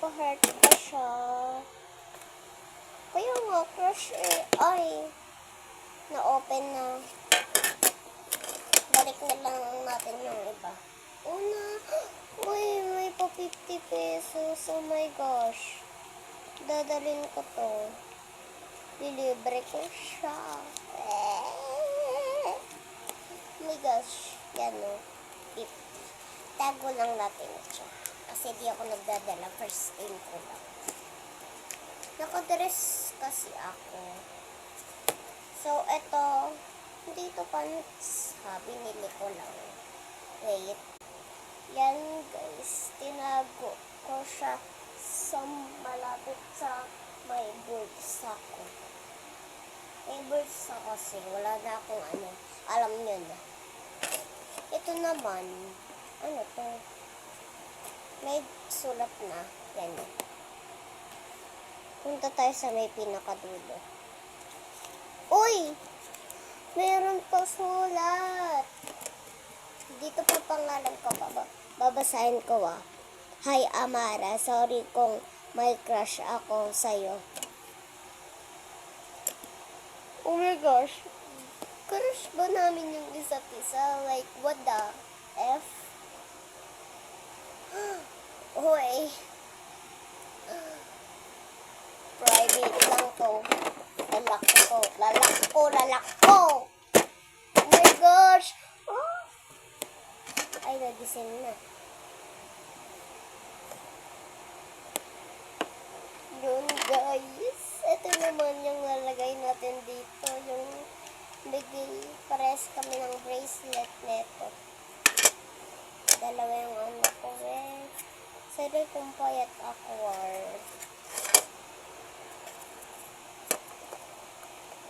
naka-heart pa siya. Kaya nga, crush eh. Ay, na-open na. Balik na lang natin yung iba. Una, uy, may pa 50 pesos. Oh my gosh. Dadalhin ko to. Lilibre ko siya. Oh my gosh. Yan o. Tago lang natin siya. Kasi di ako nagdadala. First time ko lang. Nakadress kasi ako. So, eto. Hindi ito pants. Binili ko lang. Wait. Yan guys. Tinago ko siya sa malapit sa may bulsa ko. May bulsa kasi. Wala na akong ano. Alam nyo na. Ito naman. Ano to? May sulat na. Yan. Punta tayo sa may pinakadulo. Uy! Meron pa sulat. Dito pa pangalan ko. Babasahin ko ah. Hi Amara, sorry kung may crush ako sa'yo. Oh my gosh. Crush ba namin yung isa't isa? Like, what the F? Hoy. Private lang to. Lalak ko. Oh my gosh. Oh. Ay, nagising na. Yun guys. Ito naman yung lalagay natin dito. Yung bigay. Pares kami ng bracelet neto. Dalawa yung ano ko eh. Sorry kung payat ako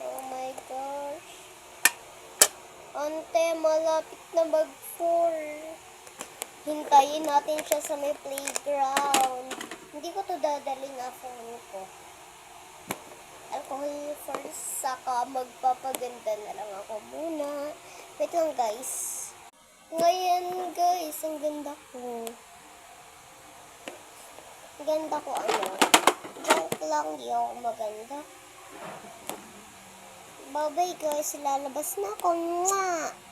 Oh my gosh. Ante, malapit na mag-4. Hintayin natin siya sa may playground. Hindi ko to dadaling na phone ko. Alcohol first, saka magpapaganda na lang ako muna. Wait lang guys. Ngayon guys, ang ganda ko. Ang ganda ko ano. Joke lang, di ako maganda. Bye-bye guys, lalabas na ako. Mwah!